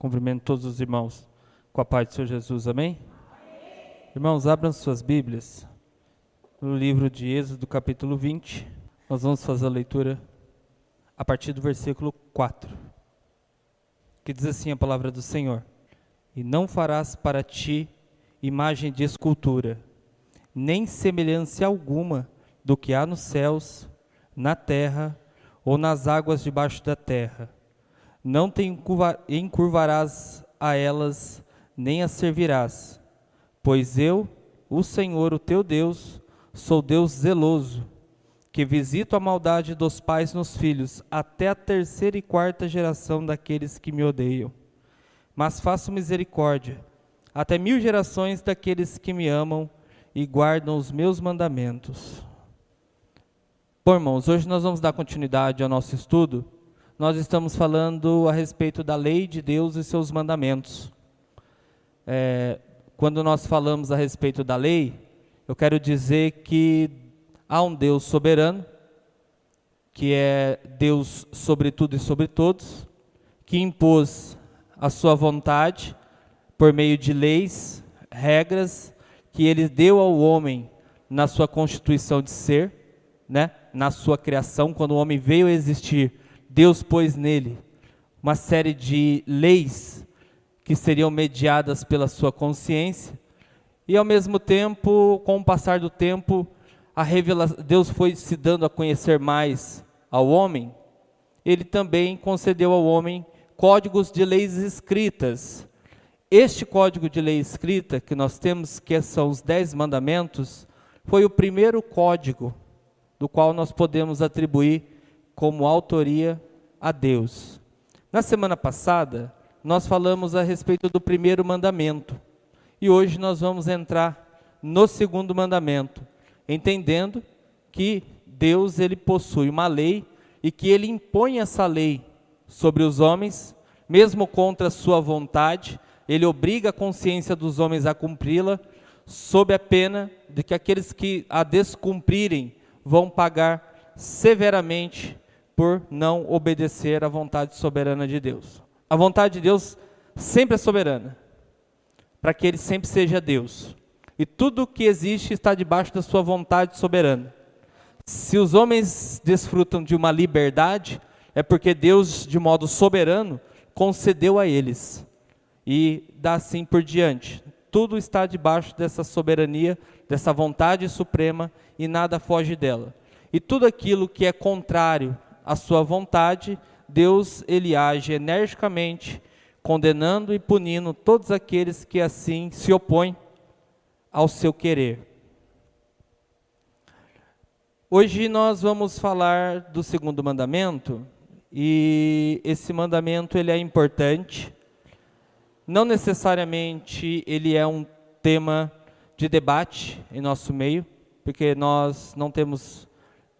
Cumprimento todos os irmãos com a paz do Senhor Jesus, amém? Irmãos, abram suas Bíblias no livro de Êxodo, capítulo 20. Nós vamos fazer a leitura a partir do versículo 4, que diz assim a palavra do Senhor: E não farás para ti imagem de escultura, nem semelhança alguma do que há nos céus, na terra ou nas águas debaixo da terra. Não te encurvarás a elas, nem as servirás, pois eu, o Senhor, o teu Deus, sou Deus zeloso, que visito a maldade dos pais nos filhos, até a terceira e quarta geração daqueles que me odeiam. Mas faço misericórdia até 1000 gerações daqueles que me amam e guardam os meus mandamentos. Bom, irmãos, hoje nós vamos dar continuidade ao nosso estudo. Nós estamos falando a respeito da lei de Deus e seus mandamentos. Quando nós falamos a respeito da lei, eu quero dizer que há um Deus soberano, que é Deus sobre tudo e sobre todos, que impôs a sua vontade por meio de leis, regras, que ele deu ao homem na sua constituição de ser, na sua criação. Quando o homem veio a existir, Deus pôs nele uma série de leis que seriam mediadas pela sua consciência, e ao mesmo tempo, com o passar do tempo, Deus foi se dando a conhecer mais ao homem. Ele também concedeu ao homem códigos de leis escritas. Este código de lei escrita que nós temos, que são os 10 mandamentos, foi o primeiro código do qual nós podemos atribuir como autoria a Deus. Na semana passada, nós falamos a respeito do primeiro mandamento, e hoje nós vamos entrar no segundo mandamento, entendendo que Deus, ele possui uma lei, e que ele impõe essa lei sobre os homens, mesmo contra a sua vontade. Ele obriga a consciência dos homens a cumpri-la, sob a pena de que aqueles que a descumprirem vão pagar severamente por não obedecer à vontade soberana de Deus. A vontade de Deus sempre é soberana, para que ele sempre seja Deus. E tudo que existe está debaixo da sua vontade soberana. Se os homens desfrutam de uma liberdade, é porque Deus, de modo soberano, concedeu a eles. E dá assim por diante. Tudo está debaixo dessa soberania, dessa vontade suprema, e nada foge dela. E tudo aquilo que é contrário à sua vontade, Deus, ele age energicamente, condenando e punindo todos aqueles que assim se opõem ao seu querer. Hoje nós vamos falar do segundo mandamento, e esse mandamento ele é importante. Não necessariamente ele é um tema de debate em nosso meio, porque nós não temos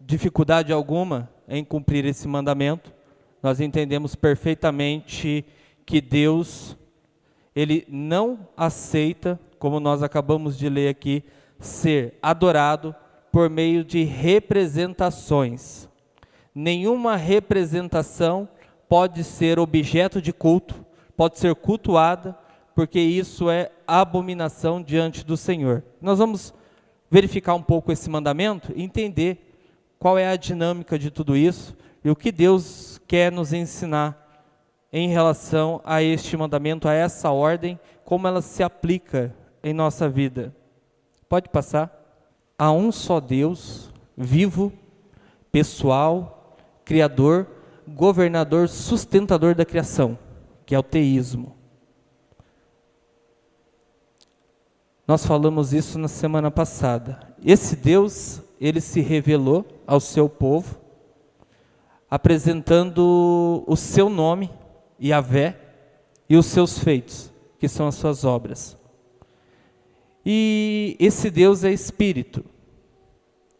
dificuldade alguma em cumprir esse mandamento. Nós entendemos perfeitamente que Deus, ele não aceita, como nós acabamos de ler aqui, ser adorado por meio de representações. Nenhuma representação pode ser objeto de culto, pode ser cultuada, porque isso é abominação diante do Senhor. Nós vamos verificar um pouco esse mandamento e entender qual é a dinâmica de tudo isso e o que Deus quer nos ensinar em relação a este mandamento, a essa ordem, como ela se aplica em nossa vida. Pode passar. Há um só Deus, vivo, pessoal, criador, governador, sustentador da criação, que é o teísmo. Nós falamos isso na semana passada. Esse Deus, ele se revelou ao seu povo, apresentando o seu nome, Yahvé, e os seus feitos, que são as suas obras. E esse Deus é espírito,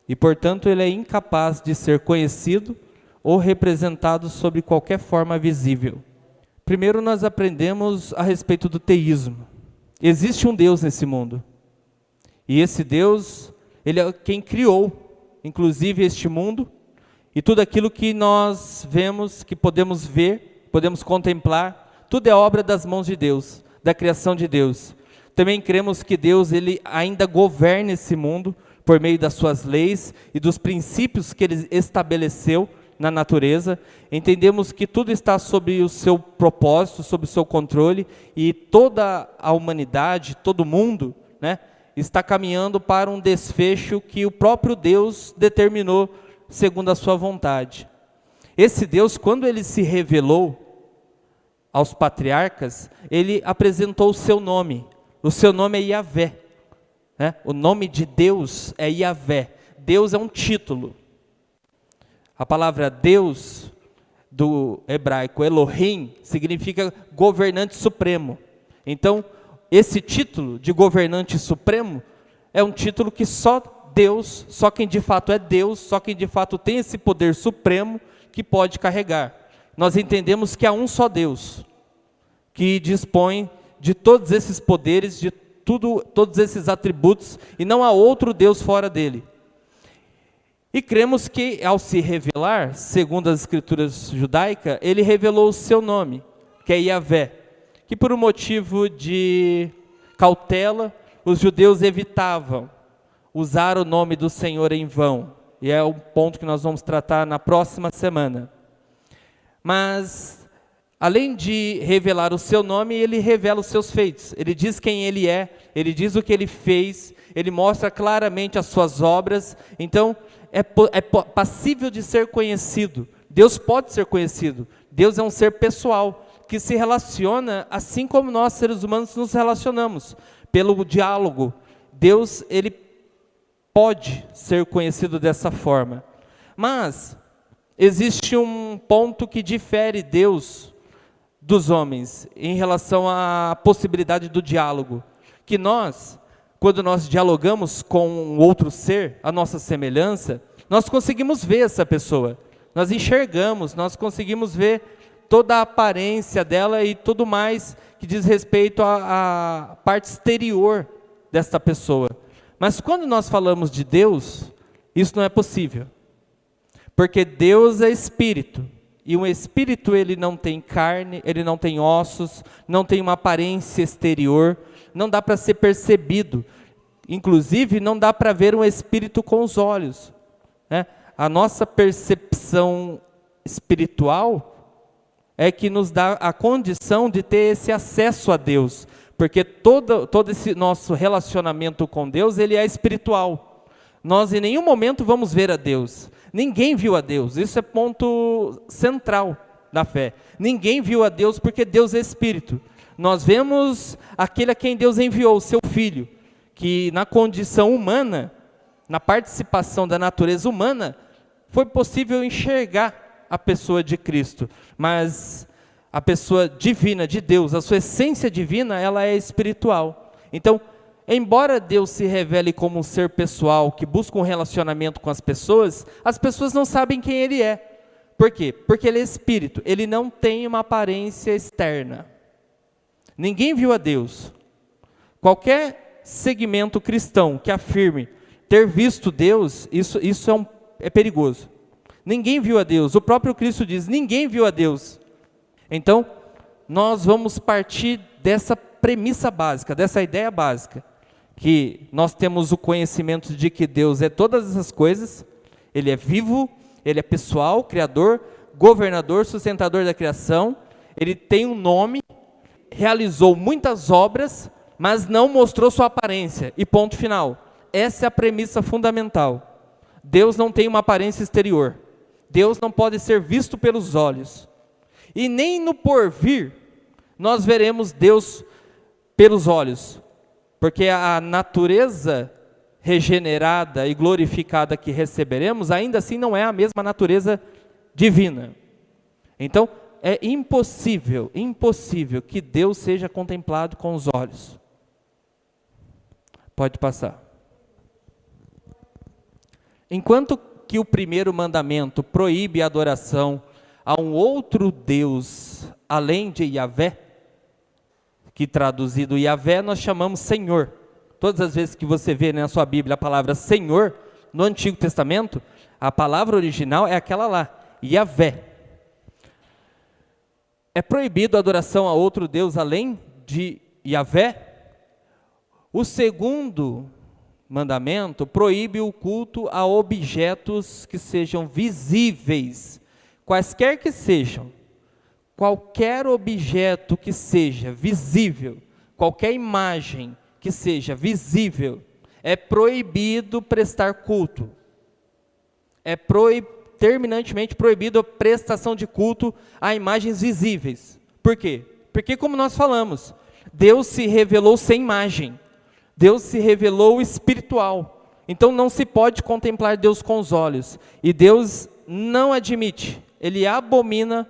e portanto ele é incapaz de ser conhecido ou representado sob qualquer forma visível. Primeiro nós aprendemos a respeito do teísmo. Existe um Deus nesse mundo, e esse Deus, ele é quem criou, inclusive este mundo, e tudo aquilo que nós vemos, que podemos ver, podemos contemplar, Tudo é obra das mãos de Deus, da criação de Deus. Também cremos que Deus ele ainda governa esse mundo por meio das suas leis e dos princípios que Ele estabeleceu na natureza. Entendemos que tudo está sob o seu propósito, sob o seu controle, e toda a humanidade, todo o mundo, né, está caminhando para um desfecho que o próprio Deus determinou segundo a sua vontade. Esse Deus, quando Ele se revelou aos patriarcas, Ele apresentou o seu nome. O seu nome é Yahvé, né? O nome de Deus é Yahvé. Deus é um título. A palavra Deus, do hebraico Elohim, significa governante supremo. Então, esse título de governante supremo é um título que só Deus, só quem de fato é Deus, só quem de fato tem esse poder supremo que pode carregar. Nós entendemos que há um só Deus, que dispõe de todos esses poderes, de todos esses atributos, e não há outro Deus fora dele. E cremos que, ao se revelar, segundo as escrituras judaicas, ele revelou o seu nome, que é Yahvé, que por um motivo de cautela, os judeus evitavam usar o nome do Senhor em vão, e é um ponto que nós vamos tratar na próxima semana. Mas, além de revelar o seu nome, ele revela os seus feitos. Ele diz quem ele é, ele diz o que ele fez, ele mostra claramente as suas obras. Então, é passível de ser conhecido. Deus pode ser conhecido. Deus é um ser pessoal, que se relaciona assim como nós, seres humanos, nos relacionamos, pelo diálogo. Deus, ele pode ser conhecido dessa forma. Mas existe um ponto que difere Deus dos homens em relação à possibilidade do diálogo, que nós, quando nós dialogamos com um outro ser, a nossa semelhança, nós conseguimos ver essa pessoa, nós enxergamos, nós conseguimos ver toda a aparência dela e tudo mais que diz respeito à parte exterior desta pessoa. Mas quando nós falamos de Deus, isso não é possível, porque Deus é espírito. E um espírito, ele não tem carne, ele não tem ossos, não tem uma aparência exterior, não dá para ser percebido. Inclusive, não dá para ver um espírito com os olhos, né? A nossa percepção espiritual é que nos dá a condição de ter esse acesso a Deus, porque todo esse nosso relacionamento com Deus, ele é espiritual. Nós em nenhum momento vamos ver a Deus. Ninguém viu a Deus, isso é ponto central da fé. Ninguém viu a Deus porque Deus é Espírito. Nós vemos aquele a quem Deus enviou, o seu Filho, que na condição humana, na participação da natureza humana, foi possível enxergar a pessoa de Cristo. Mas a pessoa divina de Deus, a sua essência divina, ela é espiritual. Então, embora Deus se revele como um ser pessoal, que busca um relacionamento com as pessoas não sabem quem Ele é. Por quê? Porque Ele é Espírito, Ele não tem uma aparência externa. Ninguém viu a Deus. Qualquer segmento cristão que afirme ter visto Deus, isso é perigoso. Ninguém viu a Deus, o próprio Cristo diz, ninguém viu a Deus. Então, nós vamos partir dessa premissa básica, dessa ideia básica, que nós temos o conhecimento de que Deus é todas essas coisas, Ele é vivo, Ele é pessoal, Criador, governador, sustentador da criação, Ele tem um nome, realizou muitas obras, mas não mostrou sua aparência, e ponto final. Essa é a premissa fundamental. Deus não tem uma aparência exterior, Deus não pode ser visto pelos olhos, e nem no porvir nós veremos Deus pelos olhos, porque a natureza regenerada e glorificada que receberemos, ainda assim não é a mesma natureza divina. Então, é impossível que Deus seja contemplado com os olhos. Pode passar. Enquanto que o primeiro mandamento proíbe a adoração a um outro Deus, além de Yahvé, que traduzido Yahvé nós chamamos Senhor. Todas as vezes que você vê na sua Bíblia a palavra Senhor, no Antigo Testamento, a palavra original é aquela lá, Yahvé. É proibido a adoração a outro Deus além de Yahvé? O segundo mandamento proíbe o culto a objetos que sejam visíveis, quaisquer que sejam. Qualquer objeto que seja visível, qualquer imagem que seja visível, é proibido prestar culto. É terminantemente proibido a prestação de culto a imagens visíveis. Por quê? Porque, como nós falamos, Deus se revelou sem imagem. Deus se revelou espiritual. Então não se pode contemplar Deus com os olhos. E Deus não admite, Ele abomina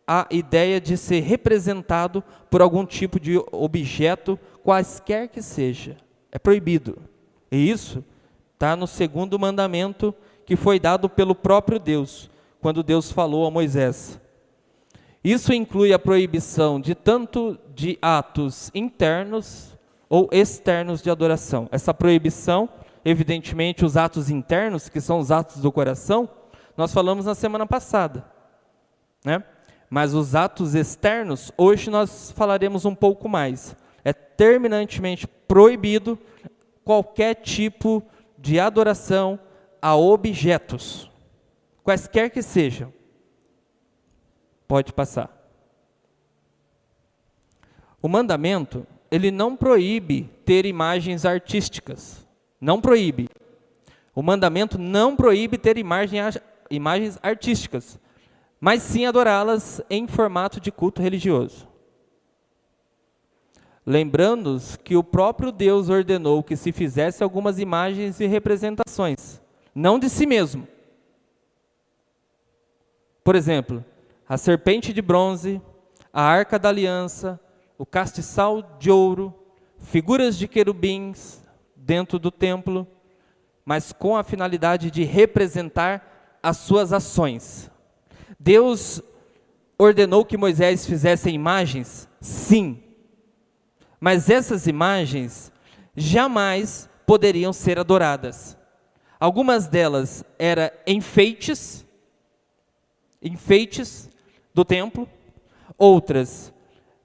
a ideia de ser representado por algum tipo de objeto, quaisquer que seja. É proibido. E isso está no segundo mandamento que foi dado pelo próprio Deus, quando Deus falou a Moisés. Isso inclui a proibição de tanto de atos internos ou externos de adoração. Essa proibição, evidentemente, os atos internos, que são os atos do coração, nós falamos na semana passada, né? Mas os atos externos, hoje nós falaremos um pouco mais. É terminantemente proibido qualquer tipo de adoração a objetos, quaisquer que sejam. Pode passar. O mandamento, ele não proíbe ter imagens artísticas. Não proíbe. O mandamento não proíbe ter imagens artísticas, mas sim adorá-las em formato de culto religioso. Lembrando-nos que o próprio Deus ordenou que se fizesse algumas imagens e representações, não de si mesmo. Por exemplo, a serpente de bronze, a arca da aliança, o castiçal de ouro, figuras de querubins dentro do templo, mas com a finalidade de representar as suas ações. Deus ordenou que Moisés fizesse imagens? Sim. Mas essas imagens jamais poderiam ser adoradas. Algumas delas eram enfeites do templo, outras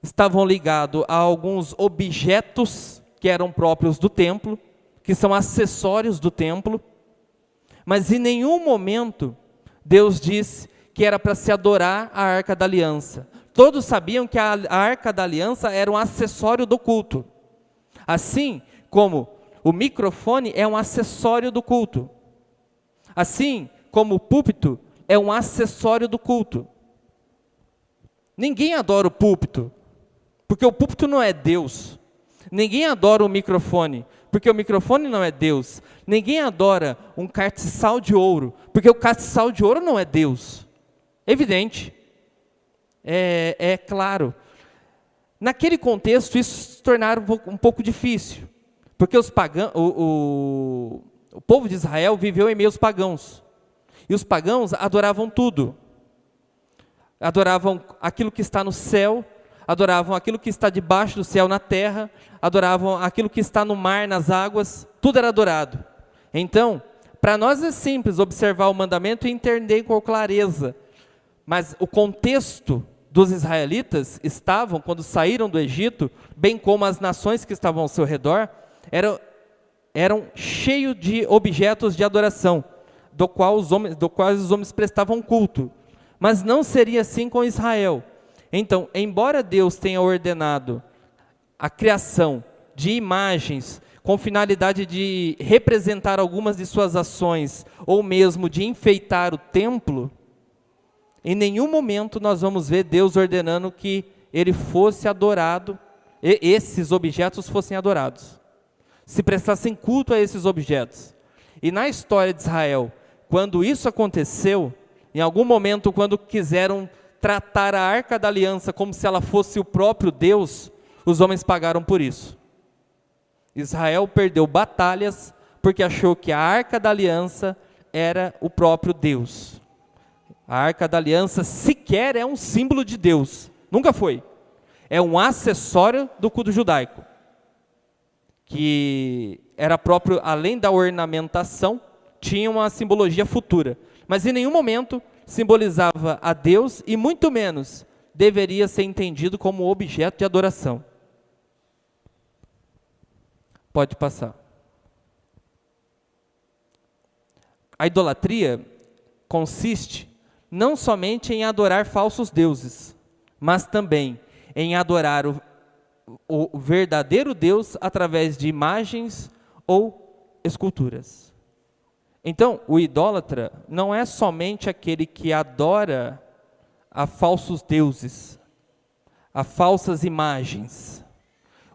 estavam ligadas a alguns objetos que eram próprios do templo, que são acessórios do templo, mas em nenhum momento Deus disse que era para se adorar a Arca da Aliança. Todos sabiam que a Arca da Aliança era um acessório do culto. Assim como o microfone é um acessório do culto. Assim como o púlpito é um acessório do culto. Ninguém adora o púlpito, porque o púlpito não é Deus. Ninguém adora o microfone, porque o microfone não é Deus. Ninguém adora um castiçal de ouro, porque o castiçal de ouro não é Deus. Evidente. É claro. Naquele contexto, isso se tornara um pouco difícil, porque os pagãos, o povo de Israel viveu em meio aos pagãos, e os pagãos adoravam tudo. Adoravam aquilo que está no céu, adoravam aquilo que está debaixo do céu na terra, adoravam aquilo que está no mar, nas águas, tudo era adorado. Então, para nós é simples observar o mandamento e entender com clareza, mas o contexto dos israelitas estavam, quando saíram do Egito, bem como as nações que estavam ao seu redor, eram cheios de objetos de adoração, do quais os homens prestavam culto. Mas não seria assim com Israel. Então, embora Deus tenha ordenado a criação de imagens com finalidade de representar algumas de suas ações, ou mesmo de enfeitar o templo, em nenhum momento nós vamos ver Deus ordenando que ele fosse adorado, e esses objetos fossem adorados, se prestassem culto a esses objetos. E na história de Israel, quando isso aconteceu, em algum momento, quando quiseram tratar a Arca da Aliança como se ela fosse o próprio Deus, os homens pagaram por isso. Israel perdeu batalhas porque achou que a Arca da Aliança era o próprio Deus. A Arca da Aliança sequer é um símbolo de Deus, nunca foi. É um acessório do culto judaico, que era próprio, além da ornamentação, tinha uma simbologia futura, mas em nenhum momento simbolizava a Deus e muito menos deveria ser entendido como objeto de adoração. Pode passar. A idolatria consiste não somente em adorar falsos deuses, mas também em adorar o verdadeiro Deus através de imagens ou esculturas. Então, o idólatra não é somente aquele que adora a falsos deuses, a falsas imagens.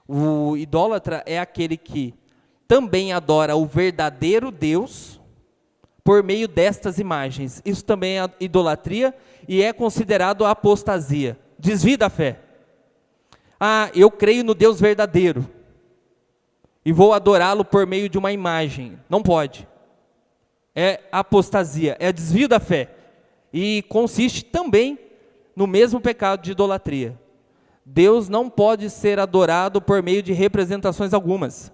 O idólatra é aquele que também adora o verdadeiro Deus por meio destas imagens. Isso também é idolatria e é considerado apostasia, desvio da fé. Ah, eu creio no Deus verdadeiro e vou adorá-lo por meio de uma imagem. Não pode. É apostasia, é desvio da fé. E consiste também no mesmo pecado de idolatria. Deus não pode ser adorado por meio de representações algumas.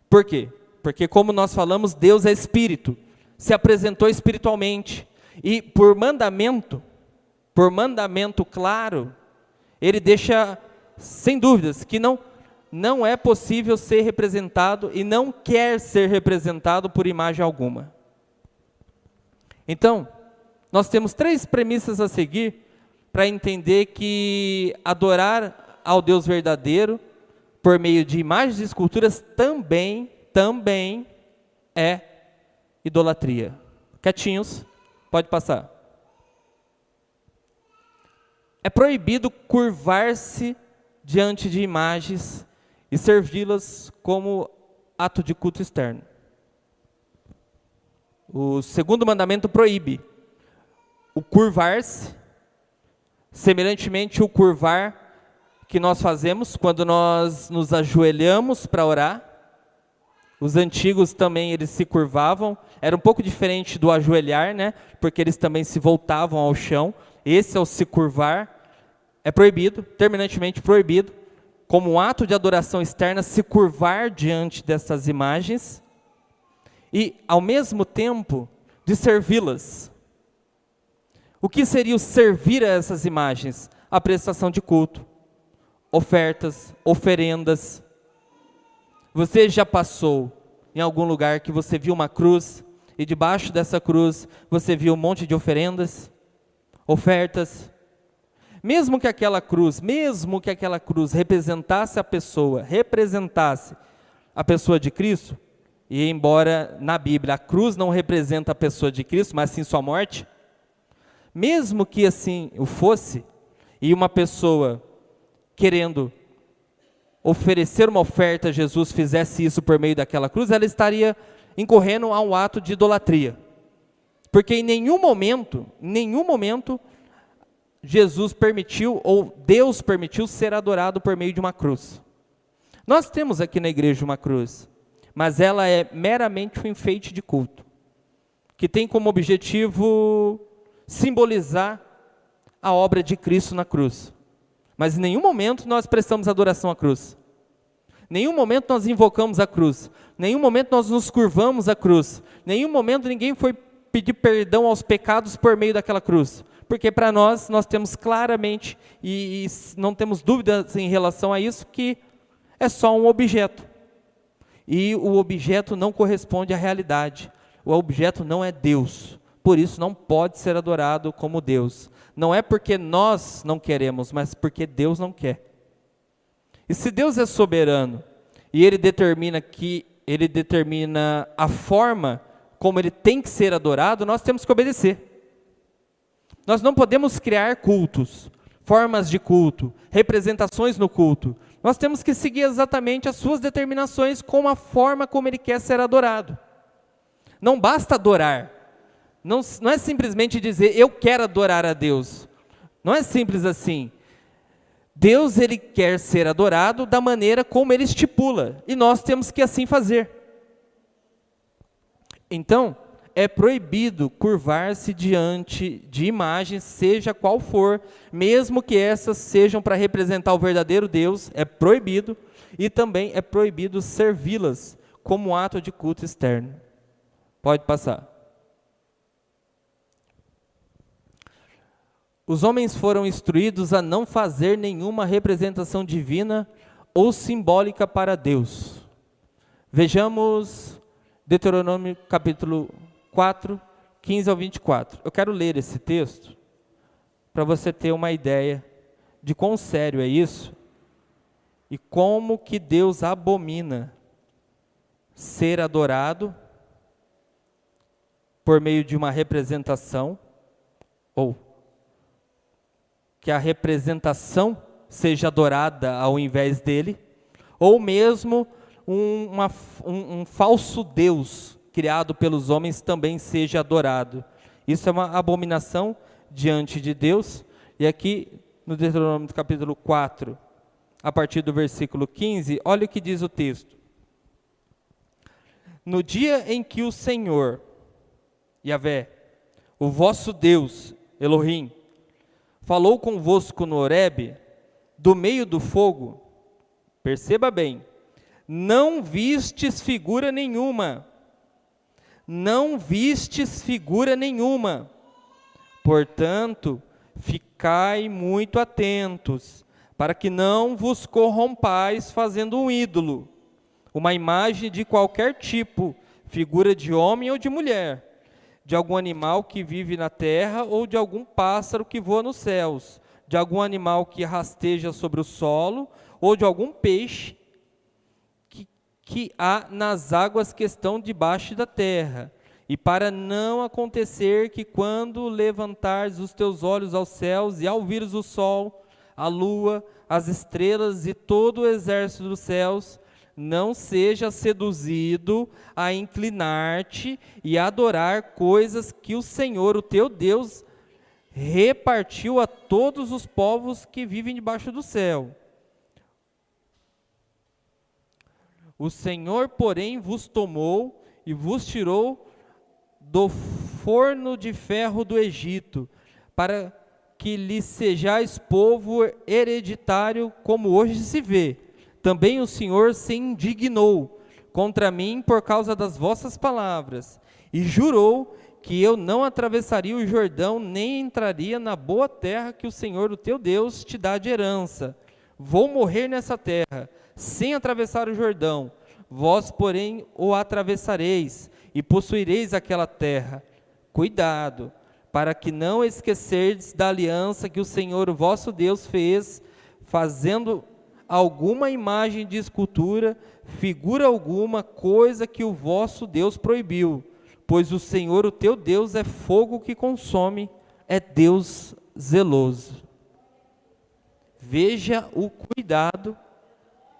Por quê? Porque, como nós falamos, Deus é espírito, se apresentou espiritualmente, e por mandamento claro, ele deixa, sem dúvidas, que não é possível ser representado e não quer ser representado por imagem alguma. Então, nós temos 3 premissas a seguir para entender que adorar ao Deus verdadeiro por meio de imagens e esculturas também é idolatria. Quietinhos, pode passar. É proibido curvar-se diante de imagens e servi-las como ato de culto externo. O segundo mandamento proíbe o curvar-se, semelhantemente o curvar que nós fazemos quando nós nos ajoelhamos para orar. Os antigos também, eles se curvavam, era um pouco diferente do ajoelhar, né? Porque eles também se voltavam ao chão. Esse é o se curvar, é proibido, terminantemente proibido, como um ato de adoração externa, se curvar diante dessas imagens e, ao mesmo tempo, de servi-las. O que seria o servir a essas imagens? A prestação de culto, ofertas, oferendas. Você já passou em algum lugar que você viu uma cruz e debaixo dessa cruz você viu um monte de oferendas, ofertas? Mesmo que aquela cruz representasse a pessoa de Cristo, e embora na Bíblia a cruz não representa a pessoa de Cristo, mas sim sua morte, mesmo que assim o fosse, e uma pessoa querendo oferecer uma oferta a Jesus fizesse isso por meio daquela cruz, ela estaria incorrendo a um ato de idolatria. Porque em nenhum momento, Jesus permitiu, ou Deus permitiu ser adorado por meio de uma cruz. Nós temos aqui na igreja uma cruz, mas ela é meramente um enfeite de culto, que tem como objetivo simbolizar a obra de Cristo na cruz. Mas em nenhum momento nós prestamos adoração à cruz. Em nenhum momento nós invocamos a cruz. Em nenhum momento nós nos curvamos à cruz. Em nenhum momento ninguém foi pedir perdão aos pecados por meio daquela cruz. Porque para nós temos claramente, e não temos dúvidas em relação a isso, que é só um objeto. E o objeto não corresponde à realidade. O objeto não é Deus. Por isso não pode ser adorado como Deus. Não é porque nós não queremos, mas porque Deus não quer. E se Deus é soberano, e Ele determina a forma como Ele tem que ser adorado, nós temos que obedecer. Nós não podemos criar cultos, formas de culto, representações no culto. Nós temos que seguir exatamente as suas determinações com a forma como Ele quer ser adorado. Não basta adorar. Não é simplesmente dizer, eu quero adorar a Deus. Não é simples assim. Deus, Ele quer ser adorado da maneira como Ele estipula. E nós temos que assim fazer. Então, é proibido curvar-se diante de imagens, seja qual for, mesmo que essas sejam para representar o verdadeiro Deus, é proibido. E também é proibido servi-las como ato de culto externo. Pode passar. Os homens foram instruídos a não fazer nenhuma representação divina ou simbólica para Deus. Vejamos Deuteronômio capítulo 4, 15 ao 24. Eu quero ler esse texto para você ter uma ideia de quão sério é isso e como que Deus abomina ser adorado por meio de uma representação, ou que a representação seja adorada ao invés dele, ou mesmo um falso Deus criado pelos homens também seja adorado. Isso é uma abominação diante de Deus. E aqui no Deuteronômio capítulo 4, a partir do versículo 15, olha o que diz o texto. No dia em que o Senhor, Yahvé, o vosso Deus, Elohim, falou convosco no Horebe, do meio do fogo, perceba bem, não vistes figura nenhuma, não vistes figura nenhuma, portanto, ficai muito atentos, para que não vos corrompais fazendo um ídolo, uma imagem de qualquer tipo, figura de homem ou de mulher, de algum animal que vive na terra ou de algum pássaro que voa nos céus, de algum animal que rasteja sobre o solo ou de algum peixe que há nas águas que estão debaixo da terra. E para não acontecer que quando levantares os teus olhos aos céus e ao vires o sol, a lua, as estrelas e todo o exército dos céus, não seja seduzido a inclinar-te e adorar coisas que o Senhor, o teu Deus, repartiu a todos os povos que vivem debaixo do céu. O Senhor, porém, vos tomou e vos tirou do forno de ferro do Egito, para que lhe sejais povo hereditário, como hoje se vê. Também o Senhor se indignou contra mim por causa das vossas palavras, e jurou que eu não atravessaria o Jordão, nem entraria na boa terra que o Senhor, o teu Deus, te dá de herança. Vou morrer nessa terra, sem atravessar o Jordão. Vós, porém, o atravessareis, e possuireis aquela terra. Cuidado, para que não esquecerdes da aliança que o Senhor, o vosso Deus, fez, fazendo alguma imagem de escultura, figura alguma, coisa que o vosso Deus proibiu, pois o Senhor, o teu Deus, é fogo que consome, é Deus zeloso. Veja o cuidado,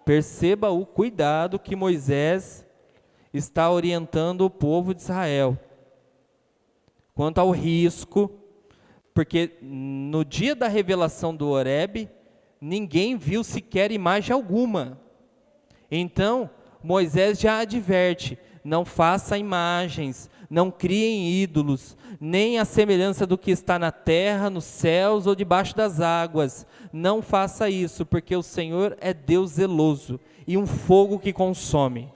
perceba o cuidado que Moisés está orientando o povo de Israel, quanto ao risco, porque no dia da revelação do Horebe, ninguém viu sequer imagem alguma. Então, Moisés já adverte, não faça imagens, não criem ídolos, nem a semelhança do que está na terra, nos céus ou debaixo das águas. Não faça isso, porque o Senhor é Deus zeloso e um fogo que consome.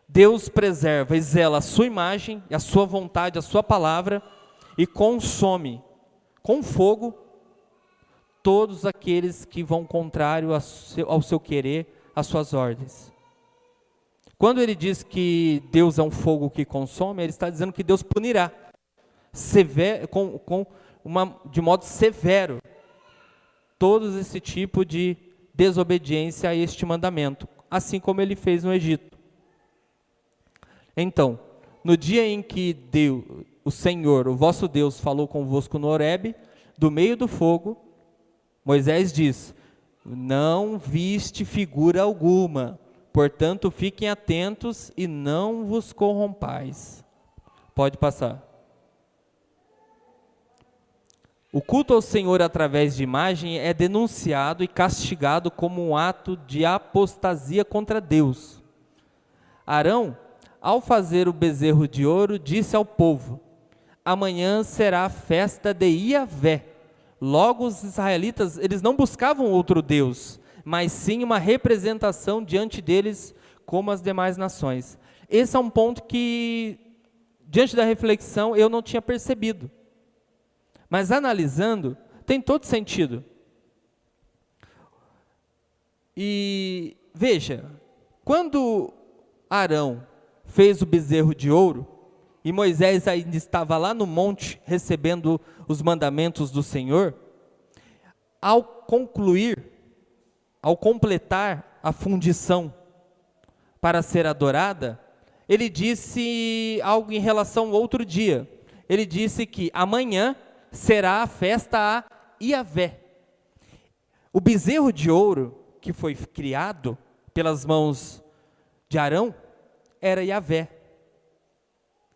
Deus preserva e zela a sua imagem, a sua vontade, a sua palavra, e consome com fogo todos aqueles que vão contrário ao seu querer, às suas ordens. Quando ele diz que Deus é um fogo que consome, ele está dizendo que Deus punirá de modo severo todo esse tipo de desobediência a este mandamento, assim como ele fez no Egito. Então, no dia em que Deus, o Senhor, o vosso Deus, falou convosco no Horebe, do meio do fogo, Moisés diz, não viste figura alguma, portanto fiquem atentos e não vos corrompais. Pode passar. O culto ao Senhor através de imagem é denunciado e castigado como um ato de apostasia contra Deus. Arão, ao fazer o bezerro de ouro, disse ao povo, amanhã será a festa de Yahvé. Logo os israelitas, eles não buscavam outro Deus, mas sim uma representação diante deles como as demais nações. Esse é um ponto que, diante da reflexão, eu não tinha percebido. Mas analisando, tem todo sentido. E veja, quando Arão fez o bezerro de ouro, e Moisés ainda estava lá no monte recebendo os mandamentos do Senhor, ao concluir, ao completar a fundição para ser adorada, ele disse algo em relação ao outro dia. Ele disse que amanhã será a festa a Iavé. O bezerro de ouro que foi criado pelas mãos de Arão era Iavé.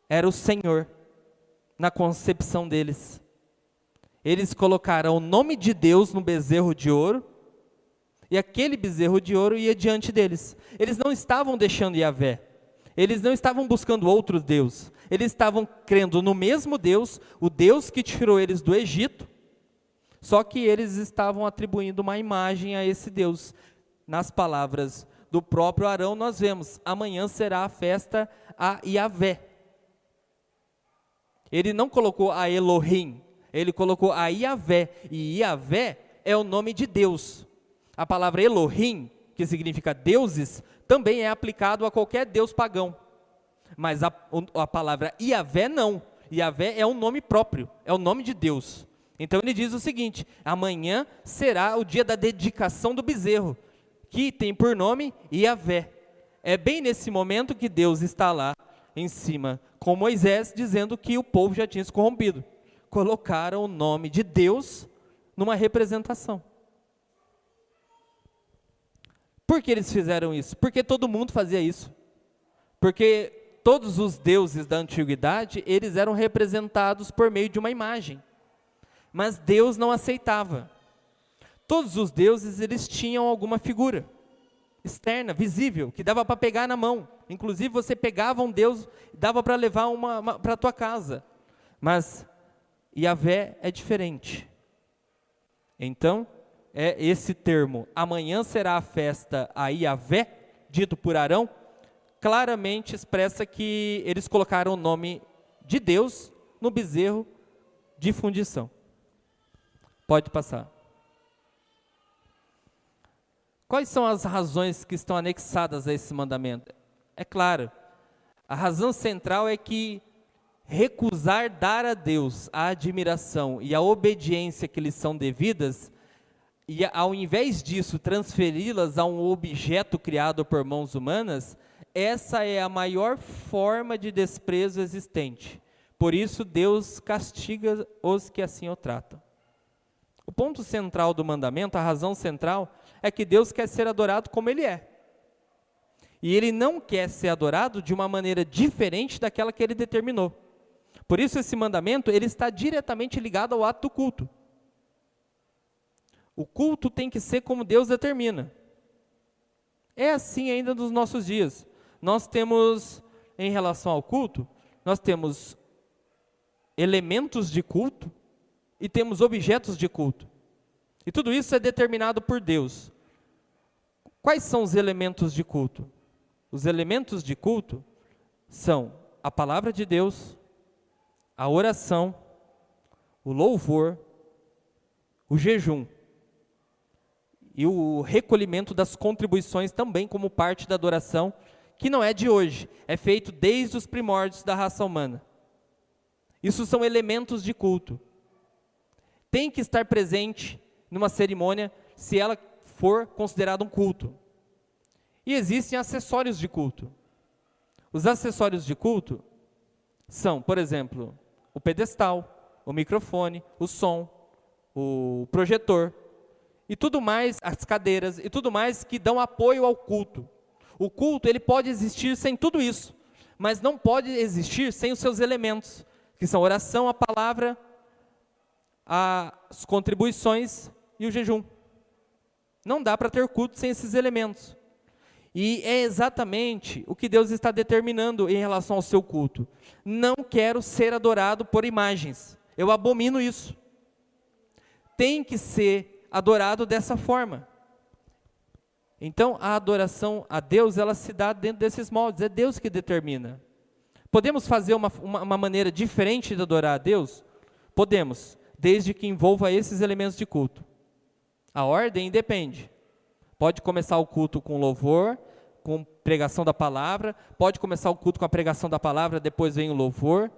Era o Senhor, na concepção deles. Eles colocaram o nome de Deus no bezerro de ouro, e aquele bezerro de ouro ia diante deles. Eles não estavam deixando Iavé, eles não estavam buscando outro Deus, eles estavam crendo no mesmo Deus, o Deus que tirou eles do Egito, só que eles estavam atribuindo uma imagem a esse Deus. Nas palavras do próprio Arão nós vemos, amanhã será a festa a Iavé. Ele não colocou a Elohim, ele colocou a Iavé, e Iavé é o nome de Deus. A palavra Elohim, que significa deuses, também é aplicado a qualquer deus pagão. Mas a palavra Iavé não. Iavé é um nome próprio, é o nome de Deus. Então ele diz o seguinte: amanhã será o dia da dedicação do bezerro, que tem por nome Iavé. É bem nesse momento que Deus está lá em cima com Moisés, dizendo que o povo já tinha se corrompido. Colocaram o nome de Deus numa representação. Por que eles fizeram isso? Porque todo mundo fazia isso. Porque todos os deuses da antiguidade, eles eram representados por meio de uma imagem. Mas Deus não aceitava. Todos os deuses, eles tinham alguma figura externa, visível, que dava para pegar na mão. Inclusive, você pegava um Deus, dava para levar para a tua casa. Mas Iavé é diferente. Então, é esse termo, amanhã será a festa a Iavé, dito por Arão, claramente expressa que eles colocaram o nome de Deus no bezerro de fundição. Pode passar. Quais são as razões que estão anexadas a esse mandamento? É claro, a razão central é que recusar dar a Deus a admiração e a obediência que lhes são devidas, e ao invés disso transferi-las a um objeto criado por mãos humanas, essa é a maior forma de desprezo existente. Por isso Deus castiga os que assim o tratam. O ponto central do mandamento, a razão central, é que Deus quer ser adorado como Ele é. E Ele não quer ser adorado de uma maneira diferente daquela que Ele determinou. Por isso esse mandamento, ele está diretamente ligado ao ato do culto. O culto tem que ser como Deus determina. É assim ainda nos nossos dias. Nós temos, em relação ao culto, nós temos elementos de culto e temos objetos de culto. E tudo isso é determinado por Deus. Quais são os elementos de culto? Os elementos de culto são a palavra de Deus, a oração, o louvor, o jejum e o recolhimento das contribuições também como parte da adoração, que não é de hoje, é feito desde os primórdios da raça humana. Isso são elementos de culto. Tem que estar presente numa cerimônia, se ela for considerada um culto. E existem acessórios de culto. Os acessórios de culto são, por exemplo, o pedestal, o microfone, o som, o projetor, e tudo mais, as cadeiras, e tudo mais que dão apoio ao culto. O culto, ele pode existir sem tudo isso, mas não pode existir sem os seus elementos, que são a oração, a palavra, as contribuições e o jejum. Não dá para ter culto sem esses elementos. E é exatamente o que Deus está determinando em relação ao seu culto. Não quero ser adorado por imagens. Eu abomino isso. Tem que ser adorado dessa forma. Então, a adoração a Deus, ela se dá dentro desses moldes. É Deus que determina. Podemos fazer uma maneira diferente de adorar a Deus? Podemos. desde que envolva esses elementos de culto. A ordem depende. Pode começar o culto com louvor, com pregação da palavra, pode começar o culto com a pregação da palavra, depois vem o louvor.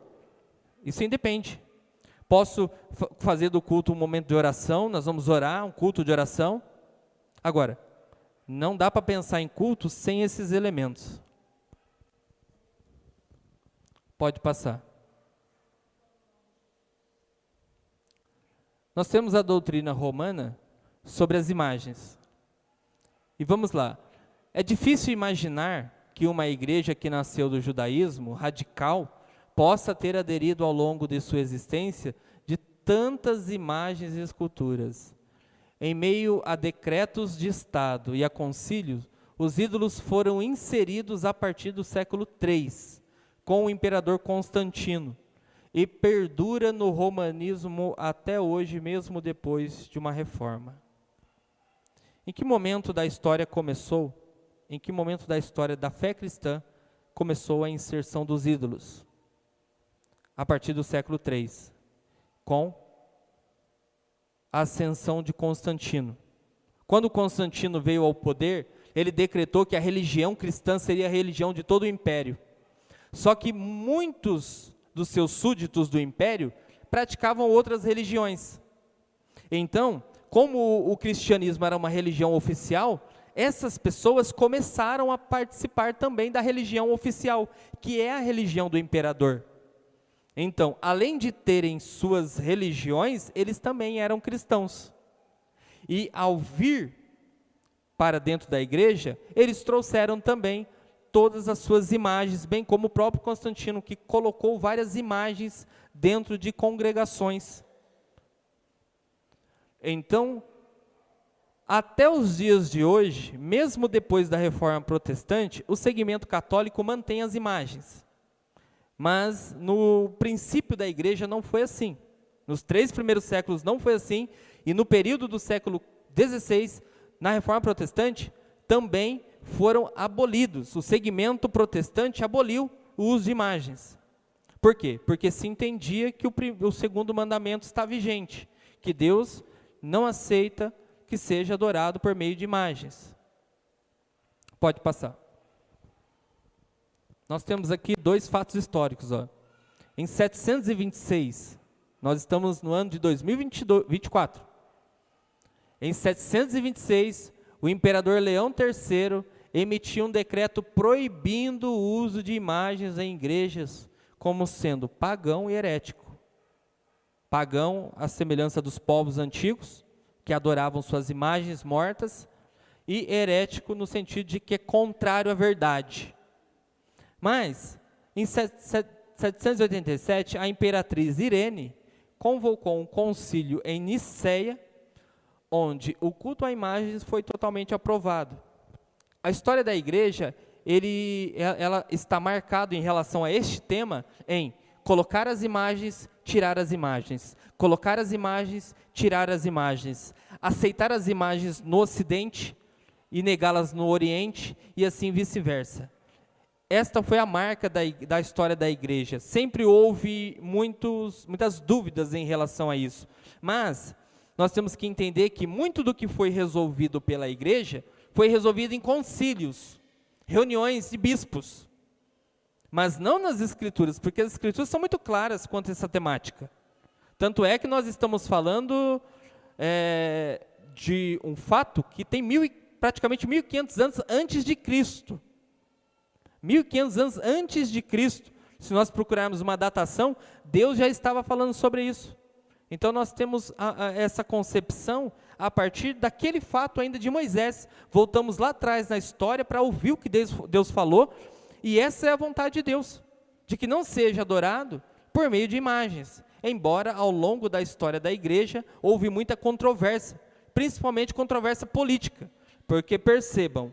Isso independe. Posso fazer do culto um momento de oração, nós vamos orar, um culto de oração. Agora, não dá para pensar em culto sem esses elementos. Pode passar. Nós temos a doutrina romana sobre as imagens. E vamos lá. É difícil imaginar que uma igreja que nasceu do judaísmo radical possa ter aderido ao longo de sua existência de tantas imagens e esculturas. Em meio a decretos de Estado e a concílios, os ídolos foram inseridos a partir do século III, com o imperador Constantino, e perdura no romanismo até hoje, mesmo depois de uma reforma. Em que momento da história começou? Em que momento da história da fé cristã começou a inserção dos ídolos? A partir do século III, com a ascensão de Constantino. Quando Constantino veio ao poder, ele decretou que a religião cristã seria a religião de todo o império. Só que muitos dos seus súditos do império praticavam outras religiões. Então, como o cristianismo era uma religião oficial, essas pessoas começaram a participar também da religião oficial, que é a religião do imperador. Então, além de terem suas religiões, eles também eram cristãos. E ao vir para dentro da igreja, eles trouxeram também todas as suas imagens, bem como o próprio Constantino, que colocou várias imagens dentro de congregações. Então, até os dias de hoje, mesmo depois da Reforma Protestante, o segmento católico mantém as imagens. Mas no princípio da igreja não foi assim. Nos 3 primeiros séculos não foi assim, e no período do século XVI, na Reforma Protestante, também foram abolidos. O segmento protestante aboliu o uso de imagens. Por quê? Porque se entendia que o segundo mandamento está vigente, que Deus não aceita que seja adorado por meio de imagens. Pode passar. Nós temos aqui 2 fatos históricos. Em 726, nós estamos no ano de 2024. Em 726, o imperador Leão III emitiu um decreto proibindo o uso de imagens em igrejas como sendo pagão e herético. Pagão, à semelhança dos povos antigos, que adoravam suas imagens mortas, e herético no sentido de que é contrário à verdade. Mas, em 787, a imperatriz Irene convocou um concílio em Niceia, onde o culto a imagens foi totalmente aprovado. A história da igreja, ela está marcada em relação a este tema em colocar as imagens, tirar as imagens, colocar as imagens, tirar as imagens, aceitar as imagens no Ocidente e negá-las no Oriente, e assim vice-versa. Esta foi a marca da história da igreja. Sempre houve muitas dúvidas em relação a isso. Mas nós temos que entender que muito do que foi resolvido pela igreja foi resolvido em concílios, reuniões de bispos. Mas não nas escrituras, porque as escrituras são muito claras quanto a essa temática. Tanto é que nós estamos falando de um fato que tem praticamente 1.500 anos antes de Cristo. 1.500 anos antes de Cristo, se nós procurarmos uma datação, Deus já estava falando sobre isso. Então nós temos essa concepção a partir daquele fato ainda de Moisés. Voltamos lá atrás na história para ouvir o que Deus falou, e essa é a vontade de Deus, de que não seja adorado por meio de imagens. Embora ao longo da história da igreja houve muita controvérsia, principalmente controvérsia política, porque percebam,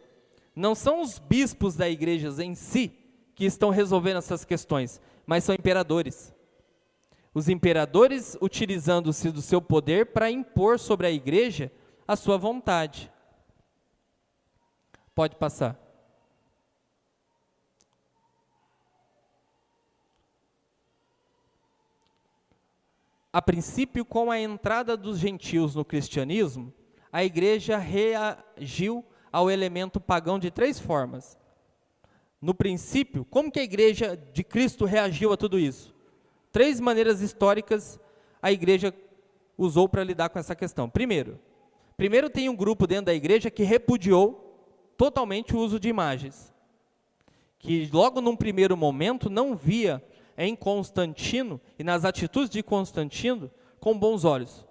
não são os bispos da igreja em si que estão resolvendo essas questões, mas são imperadores. Os imperadores utilizando-se do seu poder para impor sobre a igreja a sua vontade. Pode passar. A princípio, com a entrada dos gentios no cristianismo, a igreja reagiu ao elemento pagão de 3 formas. No princípio, como que a igreja de Cristo reagiu a tudo isso? 3 maneiras históricas a igreja usou para lidar com essa questão. Primeiro tem um grupo dentro da igreja que repudiou totalmente o uso de imagens, que logo num primeiro momento não via em Constantino e nas atitudes de Constantino com bons olhos.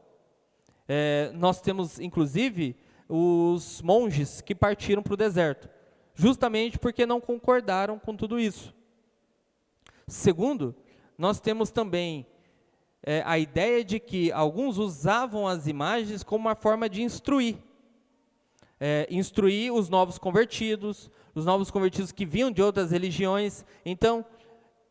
Nós temos inclusive os monges que partiram para o deserto, justamente porque não concordaram com tudo isso. Segundo, nós temos também a ideia de que alguns usavam as imagens como uma forma de instruir os novos convertidos que vinham de outras religiões. Então,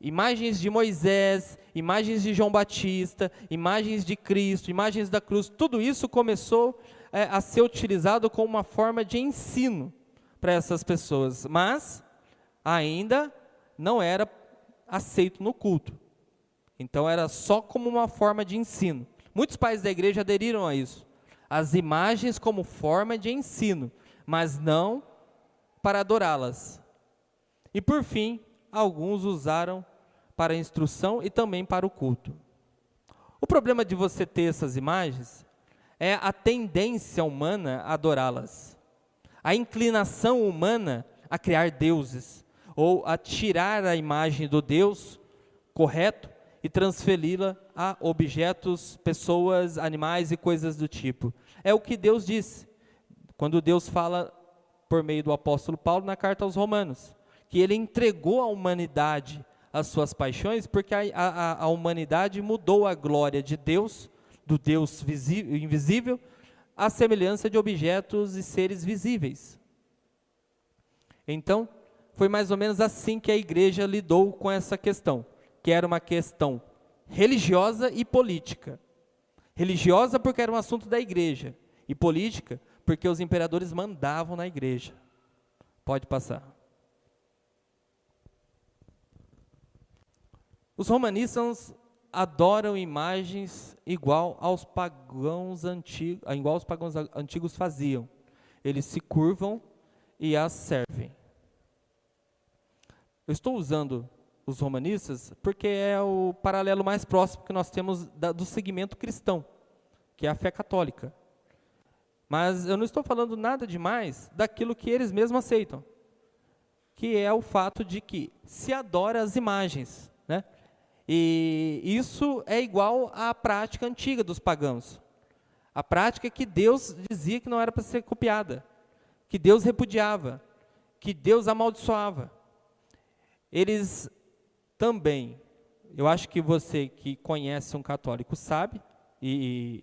imagens de Moisés, imagens de João Batista, imagens de Cristo, imagens da cruz, tudo isso começou a ser utilizado como uma forma de ensino para essas pessoas, mas ainda não era aceito no culto. Então era só como uma forma de ensino. Muitos pais da igreja aderiram a isso. As imagens como forma de ensino, mas não para adorá-las. E por fim, alguns usaram para a instrução e também para o culto. O problema de você ter essas imagens é a tendência humana a adorá-las. A inclinação humana a criar deuses, ou a tirar a imagem do Deus correto e transferi-la a objetos, pessoas, animais e coisas do tipo. É o que Deus disse, quando Deus fala por meio do apóstolo Paulo na carta aos Romanos, que ele entregou à humanidade as suas paixões, porque a humanidade mudou a glória de Deus, do Deus invisível, à semelhança de objetos e seres visíveis. Então, foi mais ou menos assim que a igreja lidou com essa questão, que era uma questão religiosa e política. Religiosa porque era um assunto da igreja, e política porque os imperadores mandavam na igreja. Pode passar. Os romanistas adoram imagens igual aos pagãos antigos faziam. Eles se curvam e as servem. Eu estou usando os romanistas porque é o paralelo mais próximo que nós temos do segmento cristão, que é a fé católica. Mas eu não estou falando nada demais daquilo que eles mesmos aceitam, que é o fato de que se adora as imagens, né? E isso é igual à prática antiga dos pagãos. A prática que Deus dizia que não era para ser copiada, que Deus repudiava, que Deus amaldiçoava. Eles também, eu acho que você que conhece um católico sabe, e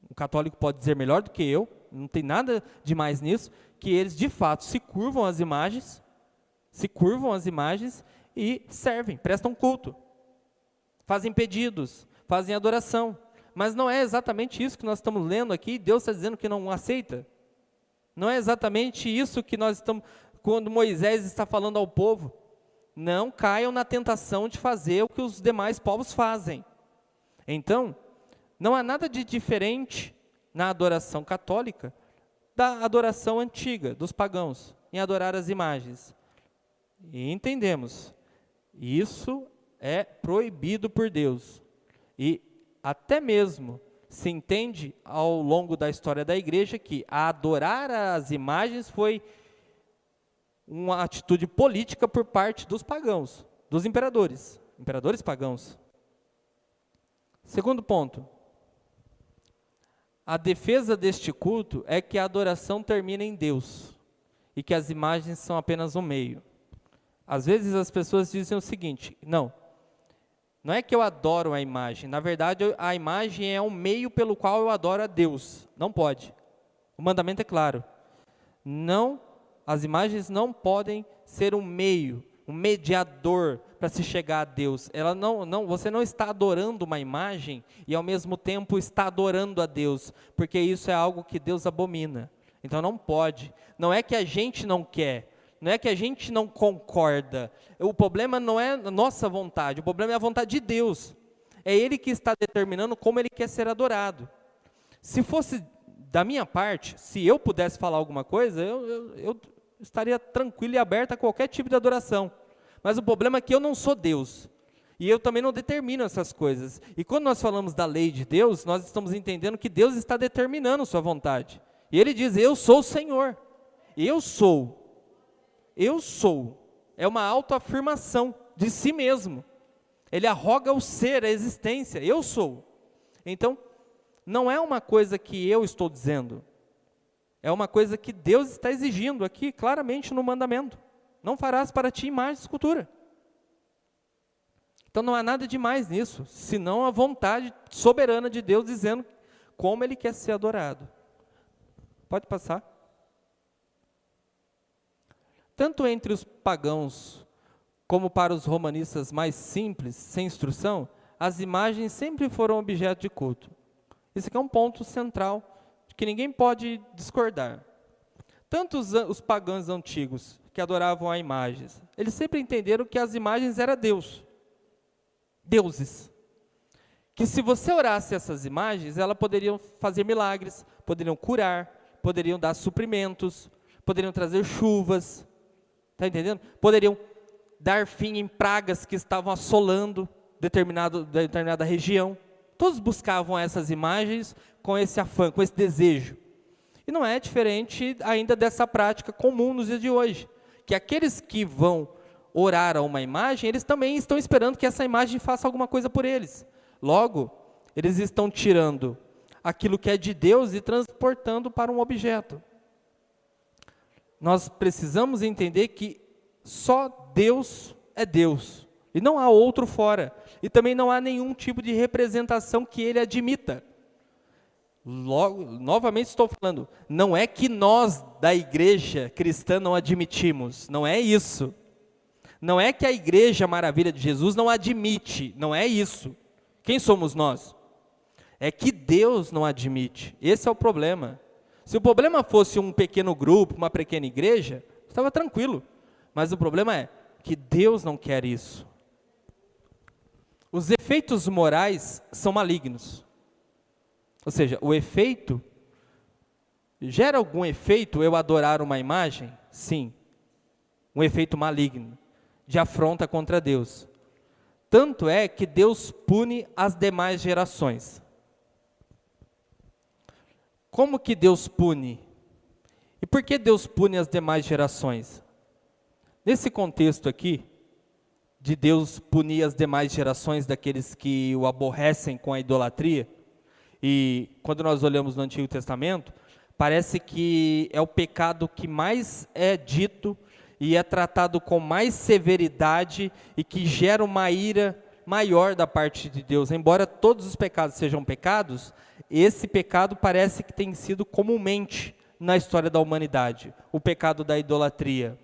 um católico pode dizer melhor do que eu, não tem nada demais nisso, que eles de fato se curvam às imagens e servem, prestam culto. Fazem pedidos, fazem adoração, mas não é exatamente isso que nós estamos lendo aqui, Deus está dizendo que não aceita. Não é exatamente isso que nós estamos, quando Moisés está falando ao povo, não caiam na tentação de fazer o que os demais povos fazem. Então, não há nada de diferente na adoração católica da adoração antiga, dos pagãos, em adorar as imagens. E entendemos, isso é proibido por Deus, e até mesmo se entende ao longo da história da igreja que adorar as imagens foi uma atitude política por parte dos pagãos, dos imperadores pagãos. Segundo ponto, a defesa deste culto é que a adoração termina em Deus, e que as imagens são apenas um meio. Às vezes as pessoas dizem o seguinte, não é que eu adoro a imagem, na verdade a imagem é um meio pelo qual eu adoro a Deus. Não pode. O mandamento é claro. As imagens não podem ser um meio, um mediador para se chegar a Deus. Você não está adorando uma imagem e ao mesmo tempo está adorando a Deus, porque isso é algo que Deus abomina. Então não pode. Não é que a gente não quer. Não é que a gente não concorda, o problema não é a nossa vontade, o problema é a vontade de Deus. É Ele que está determinando como Ele quer ser adorado. Se fosse da minha parte, se eu pudesse falar alguma coisa, eu estaria tranquilo e aberto a qualquer tipo de adoração. Mas o problema é que eu não sou Deus. E eu também não determino essas coisas. E quando nós falamos da lei de Deus, nós estamos entendendo que Deus está determinando sua vontade. E Ele diz, eu sou o Senhor. Eu sou. Eu sou. É uma autoafirmação de si mesmo. Ele arroga o ser, a existência. Eu sou. Então, não é uma coisa que eu estou dizendo. É uma coisa que Deus está exigindo aqui, claramente no mandamento. Não farás para ti imagem de escultura. Então não há nada demais nisso, senão a vontade soberana de Deus dizendo como Ele quer ser adorado. Pode passar. Tanto entre os pagãos como para os romanistas mais simples, sem instrução, as imagens sempre foram objeto de culto. Esse aqui é um ponto central que ninguém pode discordar. Tanto os pagãos antigos que adoravam a imagens, eles sempre entenderam que as imagens eram deuses. Que se você orasse essas imagens, elas poderiam fazer milagres, poderiam curar, poderiam dar suprimentos, poderiam trazer chuvas, está entendendo? Poderiam dar fim em pragas que estavam assolando determinada região. Todos buscavam essas imagens com esse afã, com esse desejo. E não é diferente ainda dessa prática comum nos dias de hoje, que aqueles que vão orar a uma imagem, eles também estão esperando que essa imagem faça alguma coisa por eles. Logo, eles estão tirando aquilo que é de Deus e transportando para um objeto. Nós precisamos entender que só Deus é Deus, e não há outro fora, e também não há nenhum tipo de representação que Ele admita. Logo, novamente estou falando, não é que nós da igreja cristã não admitimos, não é isso. Não é que a igreja maravilha de Jesus não admite, não é isso. Quem somos nós? É que Deus não admite, esse é o problema. Se o problema fosse um pequeno grupo, uma pequena igreja, estava tranquilo. Mas o problema é que Deus não quer isso. Os efeitos morais são malignos. Ou seja, o efeito, gera algum efeito eu adorar uma imagem? Sim, um efeito maligno, de afronta contra Deus. Tanto é que Deus pune as demais gerações. Como que Deus pune? E por que Deus pune as demais gerações? Nesse contexto aqui, de Deus punir as demais gerações daqueles que o aborrecem com a idolatria, e quando nós olhamos no Antigo Testamento, parece que é o pecado que mais é dito e é tratado com mais severidade e que gera uma ira maior da parte de Deus. Embora todos os pecados sejam pecados, esse pecado parece que tem sido comumente na história da humanidade, o pecado da idolatria.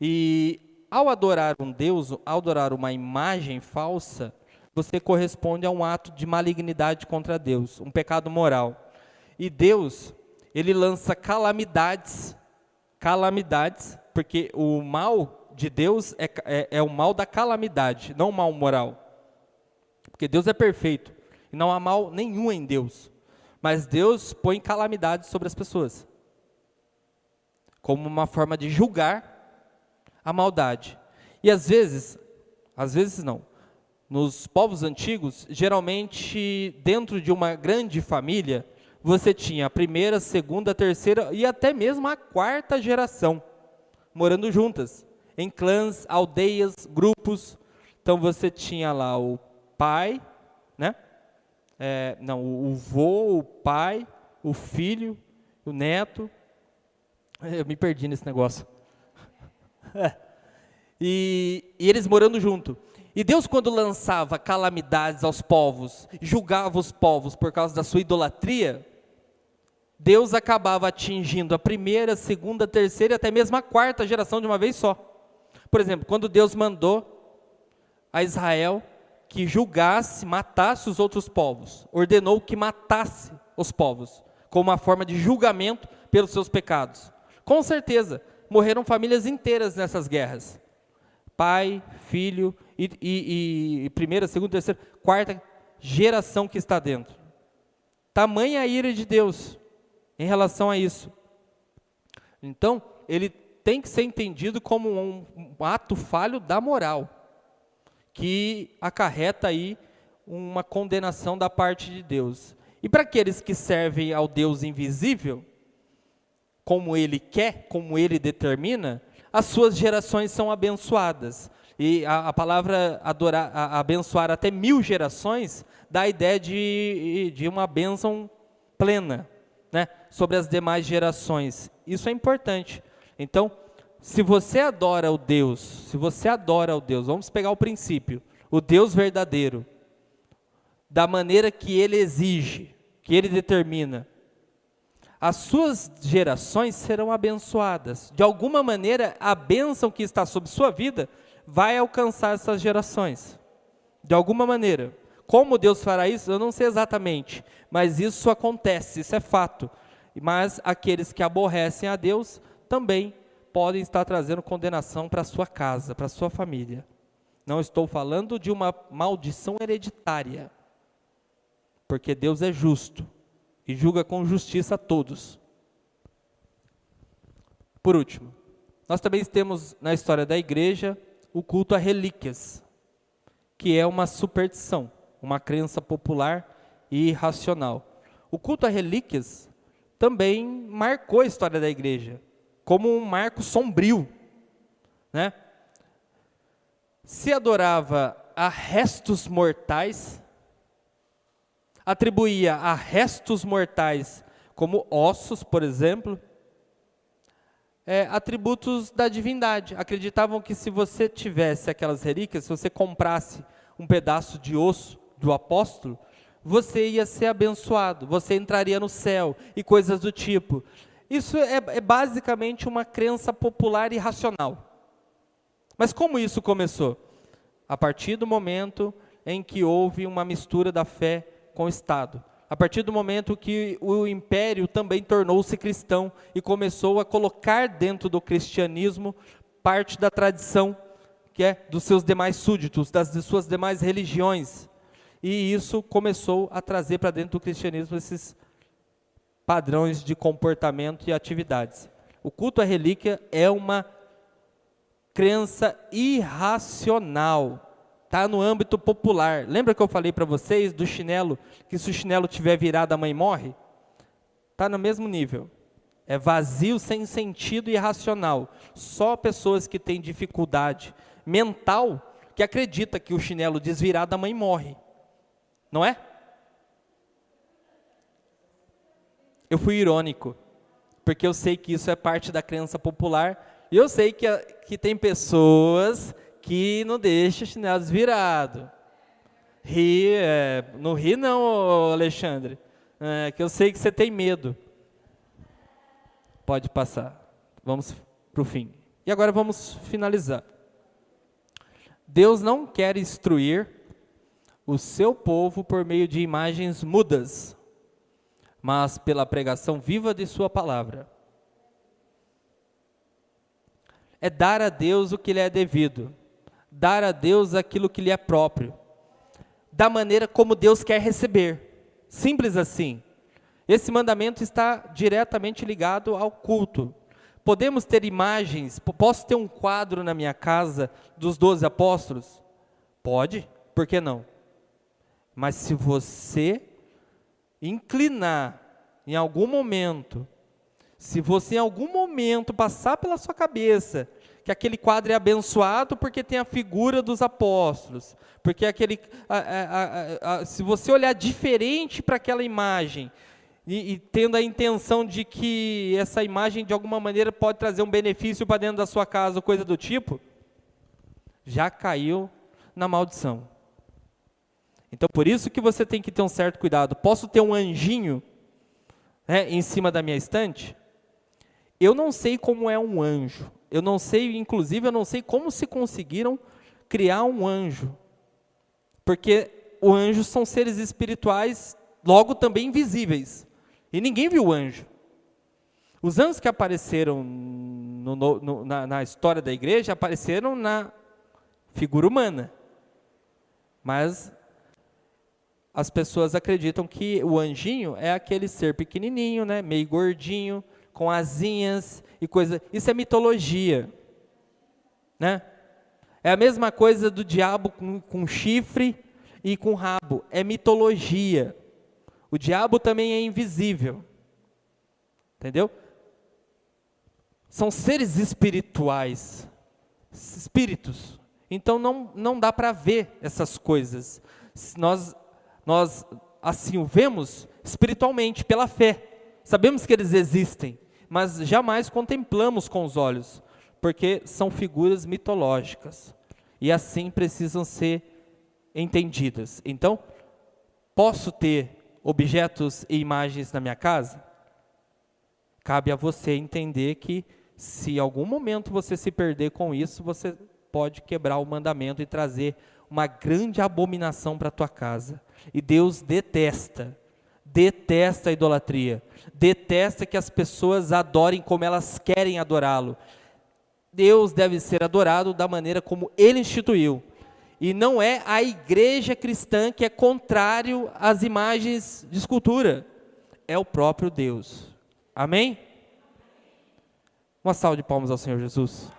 E ao adorar um Deus, ao adorar uma imagem falsa, você corresponde a um ato de malignidade contra Deus, um pecado moral. E Deus, Ele lança calamidades, porque o mal de Deus é o mal da calamidade, não o mal moral. Porque Deus é perfeito, e não há mal nenhum em Deus. Mas Deus põe calamidades sobre as pessoas, como uma forma de julgar a maldade. E às vezes não, nos povos antigos, geralmente dentro de uma grande família, você tinha a primeira, segunda, terceira e até mesmo a quarta geração, morando juntas, em clãs, aldeias, grupos. Então você tinha lá o pai, né? O vô, o pai, o filho, o neto. Eu me perdi nesse negócio. E eles morando junto. E Deus, quando lançava calamidades aos povos, julgava os povos por causa da sua idolatria, Deus acabava atingindo a primeira, segunda, terceira e até mesmo a quarta geração de uma vez só. Por exemplo, quando Deus mandou a Israel que julgasse, matasse os outros povos, ordenou que matasse os povos, como uma forma de julgamento pelos seus pecados. Com certeza, morreram famílias inteiras nessas guerras. Pai, filho, e primeira, segunda, terceira, quarta, geração que está dentro. Tamanha a ira de Deus em relação a isso. Então, ele tem que ser entendido como um ato falho da moral, que acarreta aí uma condenação da parte de Deus. E para aqueles que servem ao Deus invisível, como Ele quer, como Ele determina, as suas gerações são abençoadas. E a palavra abençoar até 1000 gerações dá a ideia de uma bênção plena, né, sobre as demais gerações. Isso é importante. Então, se você adora o Deus, vamos pegar o princípio, o Deus verdadeiro, da maneira que Ele exige, que Ele determina, as suas gerações serão abençoadas. De alguma maneira, a bênção que está sobre sua vida vai alcançar essas gerações. De alguma maneira. Como Deus fará isso, eu não sei exatamente, mas isso acontece, isso é fato. Mas aqueles que aborrecem a Deus também podem estar trazendo condenação para a sua casa, para a sua família. Não estou falando de uma maldição hereditária, porque Deus é justo e julga com justiça a todos. Por último, nós também temos na história da igreja o culto a relíquias, que é uma superstição, uma crença popular e irracional. O culto a relíquias também marcou a história da igreja, como um marco sombrio, né? Se adorava a restos mortais, atribuía a restos mortais, como ossos, por exemplo, atributos da divindade. Acreditavam que se você tivesse aquelas relíquias, se você comprasse um pedaço de osso do apóstolo, você ia ser abençoado, você entraria no céu e coisas do tipo. Isso é basicamente uma crença popular irracional. Mas como isso começou? A partir do momento em que houve uma mistura da fé com o Estado. A partir do momento que o império também tornou-se cristão e começou a colocar dentro do cristianismo parte da tradição que é dos seus demais súditos, das suas demais religiões. E isso começou a trazer para dentro do cristianismo esses padrões de comportamento e atividades. O culto à relíquia é uma crença irracional. Está no âmbito popular. Lembra que eu falei para vocês do chinelo, que se o chinelo tiver virado a mãe morre? Está no mesmo nível. É vazio, sem sentido e irracional. Só pessoas que têm dificuldade mental que acredita que o chinelo desvirado a mãe morre. Não é? Eu fui irônico, porque eu sei que isso é parte da crença popular, e eu sei que tem pessoas que não deixam o chinelo desvirado. Não ri não, Alexandre, que eu sei que você tem medo. Pode passar, vamos para o fim. E agora vamos finalizar. Deus não quer instruir o seu povo por meio de imagens mudas, mas pela pregação viva de sua palavra. É dar a Deus o que lhe é devido, dar a Deus aquilo que lhe é próprio, da maneira como Deus quer receber, simples assim. Esse mandamento está diretamente ligado ao culto. Podemos ter imagens, posso ter um quadro na minha casa dos 12 apóstolos? Pode, por que não? Mas se você inclinar em algum momento, se você em algum momento passar pela sua cabeça que aquele quadro é abençoado porque tem a figura dos apóstolos, porque se você olhar diferente para aquela imagem, e tendo a intenção de que essa imagem de alguma maneira pode trazer um benefício para dentro da sua casa, ou coisa do tipo, já caiu na maldição. Então, por isso que você tem que ter um certo cuidado. Posso ter um anjinho, né, em cima da minha estante? Eu não sei como é um anjo. Eu não sei como se conseguiram criar um anjo. Porque os anjos são seres espirituais, logo também invisíveis. E ninguém viu o anjo. Os anjos que apareceram na história da igreja, apareceram na figura humana. Mas as pessoas acreditam que o anjinho é aquele ser pequenininho, né, meio gordinho, com asinhas e coisa. Isso é mitologia, né? É a mesma coisa do diabo com chifre e com rabo. É mitologia. O diabo também é invisível. Entendeu? São seres espirituais. Espíritos. Então não dá para ver essas coisas. Nós assim o vemos espiritualmente, pela fé. Sabemos que eles existem, mas jamais contemplamos com os olhos, porque são figuras mitológicas, e assim precisam ser entendidas. Então, posso ter objetos e imagens na minha casa? Cabe a você entender que, se em algum momento você se perder com isso, você pode quebrar o mandamento e trazer uma grande abominação para a tua casa. E Deus detesta a idolatria, detesta que as pessoas adorem como elas querem adorá-lo. Deus deve ser adorado da maneira como Ele instituiu, e não é a igreja cristã que é contrário às imagens de escultura, é o próprio Deus. Amém? Uma salva de palmas ao Senhor Jesus.